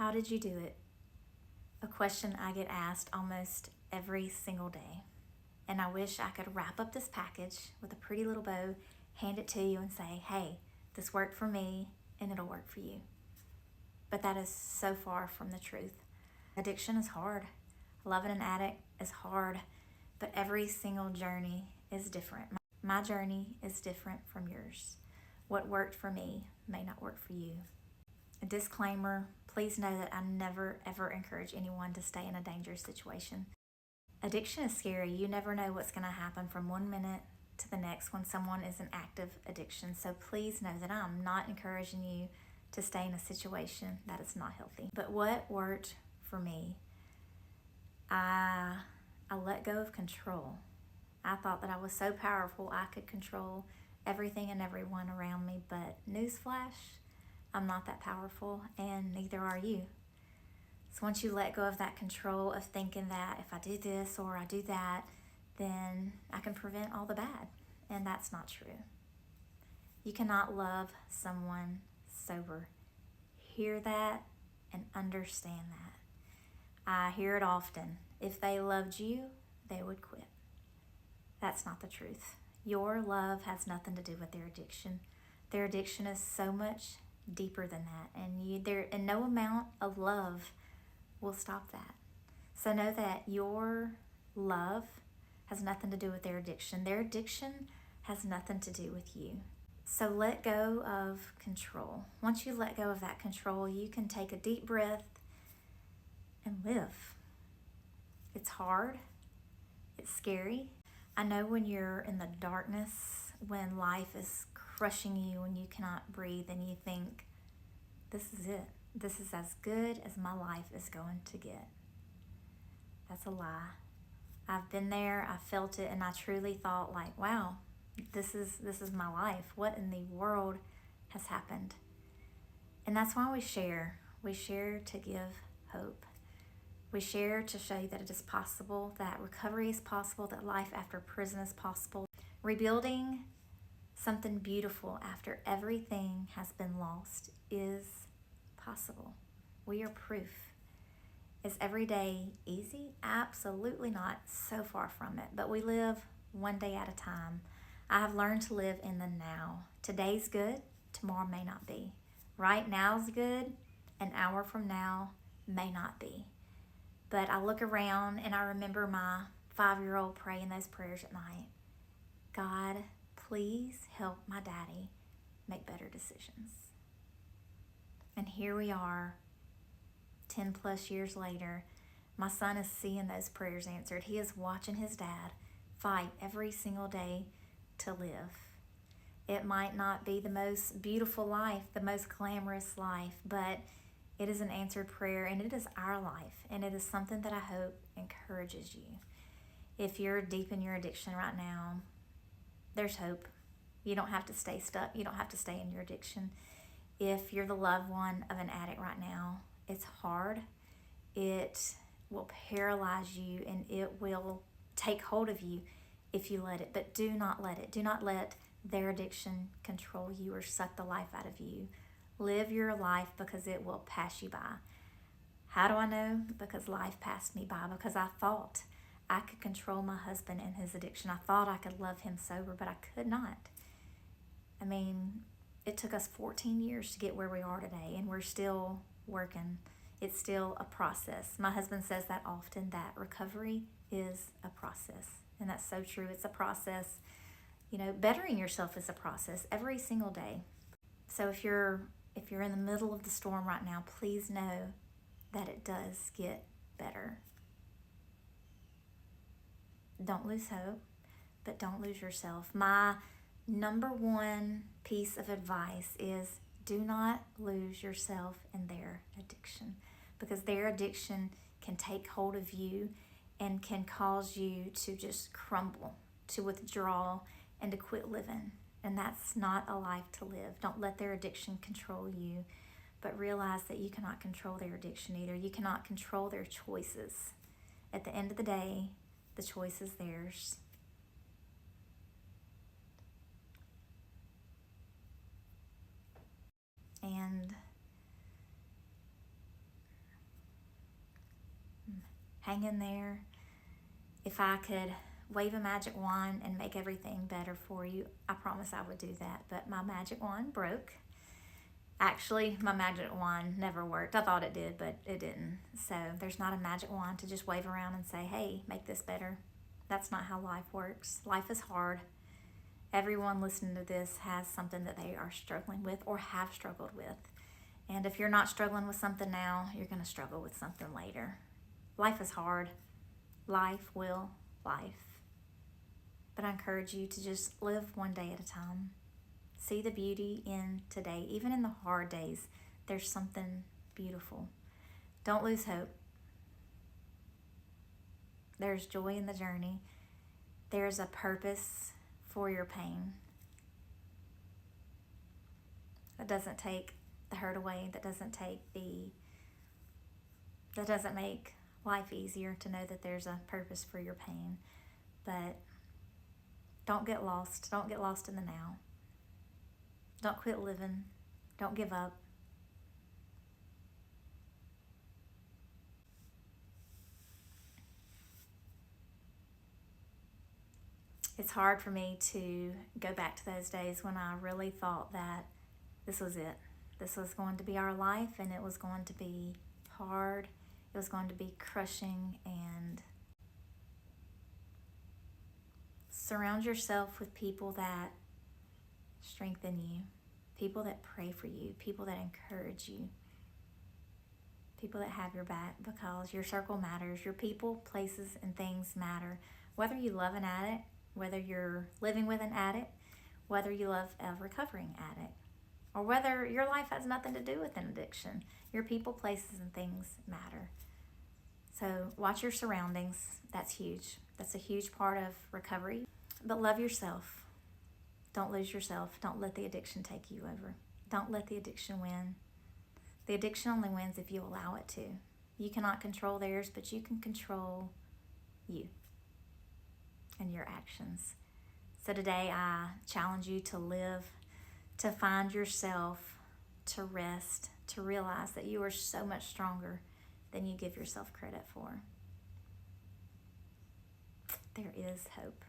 How did you do it? A question I get asked almost every single day. And I wish I could wrap up this package with a pretty little bow, hand it to you, and say, hey, this worked for me and it'll work for you. But that is so far from the truth. Addiction is hard. Loving an addict is hard, but every single journey is different. My journey is different from yours. What worked for me may not work for you. A disclaimer, please know that I never ever encourage anyone to stay in a dangerous situation. Addiction is scary. You never know what's going to happen from one minute to the next when someone is in active addiction. So please know that I'm not encouraging you to stay in a situation that is not healthy. But what worked for me? I let go of control. I thought that I was so powerful I could control everything and everyone around me, but newsflash, I'm not that powerful, and neither are you. So once you let go of that control of thinking that if I do this or I do that, then I can prevent all the bad, and that's not true. You cannot love someone sober. Hear that and understand that. I hear it often. If they loved you, they would quit. That's not the truth. Your love has nothing to do with their addiction. Their addiction is so much deeper than that, and no amount of love will stop that. So know that your love has nothing to do with their addiction. Their addiction has nothing to do with you. So let go of control. Once you let go of that control, you can take a deep breath and live. It's hard. It's scary. I know when you're in the darkness, when life is crushing you and you cannot breathe and you think, this is it. This is as good as my life is going to get. That's a lie. I've been there, I felt it, and I truly thought like, wow, this is my life. What in the world has happened? And that's why we share. We share to give hope. We share to show you that it is possible, that recovery is possible, that life after prison is possible. Rebuilding something beautiful after everything has been lost is possible. We are proof. Is every day easy? Absolutely not. So far from it. But we live one day at a time. I have learned to live in the now. Today's good, tomorrow may not be. Right now's good, an hour from now may not be. But I look around and I remember my 5-year-old praying those prayers at night. God, please help my daddy make better decisions. And here we are, 10 plus years later. My son is seeing those prayers answered. He is watching his dad fight every single day to live. It might not be the most beautiful life, the most glamorous life, but it is an answered prayer, and it is our life, and it is something that I hope encourages you. If you're deep in your addiction right now, there's hope. You don't have to stay stuck. You don't have to stay in your addiction. If you're the loved one of an addict right now, it's hard. It will paralyze you, and it will take hold of you if you let it. But do not let it. Do not let their addiction control you or suck the life out of you. Live your life because it will pass you by. How do I know? Because life passed me by. Because I thought I could control my husband and his addiction. I thought I could love him sober, but I could not. I mean, it took us 14 years to get where we are today, and we're still working. It's still a process. My husband says that often, that recovery is a process. And that's so true. It's a process. You know, bettering yourself is a process every single day. So if you're in the middle of the storm right now, please know that it does get better. Don't lose hope, but don't lose yourself. My number one piece of advice is do not lose yourself in their addiction, because their addiction can take hold of you and can cause you to just crumble, to withdraw, and to quit living. And that's not a life to live. Don't let their addiction control you, but realize that you cannot control their addiction either. You cannot control their choices. At the end of the day, the choice is theirs. And hang in there. If I could wave a magic wand and make everything better for you, I promise I would do that. But my magic wand broke. Actually, my magic wand never worked. I thought it did, but it didn't. So there's not a magic wand to just wave around and say, hey, make this better. That's not how life works. Life is hard. Everyone listening to this has something that they are struggling with or have struggled with. And if you're not struggling with something now, you're going to struggle with something later. Life is hard. Life will life. But I encourage you to just live one day at a time. See the beauty in today. Even in the hard days, there's something beautiful. Don't lose hope. There's joy in the journey. There's a purpose for your pain. That doesn't take the hurt away. That doesn't make life easier to know that there's a purpose for your pain. But don't get lost. Don't get lost in the now. Don't quit living. Don't give up. It's hard for me to go back to those days when I really thought that this was it. This was going to be our life, and it was going to be hard. It was going to be crushing. And surround yourself with people that strengthen you, people that pray for you, people that encourage you, people that have your back, because your circle matters. Your people, places, and things matter. Whether you love an addict, whether you're living with an addict, whether you love a recovering addict, or whether your life has nothing to do with an addiction, your people, places, and things matter. So watch your surroundings. That's huge. That's a huge part of recovery. But love yourself. Don't lose yourself. Don't let the addiction take you over. Don't let the addiction win. The addiction only wins if you allow it to. You cannot control theirs, but you can control you and your actions. So today I challenge you to live, to find yourself, to rest, to realize that you are so much stronger than you give yourself credit for. There is hope.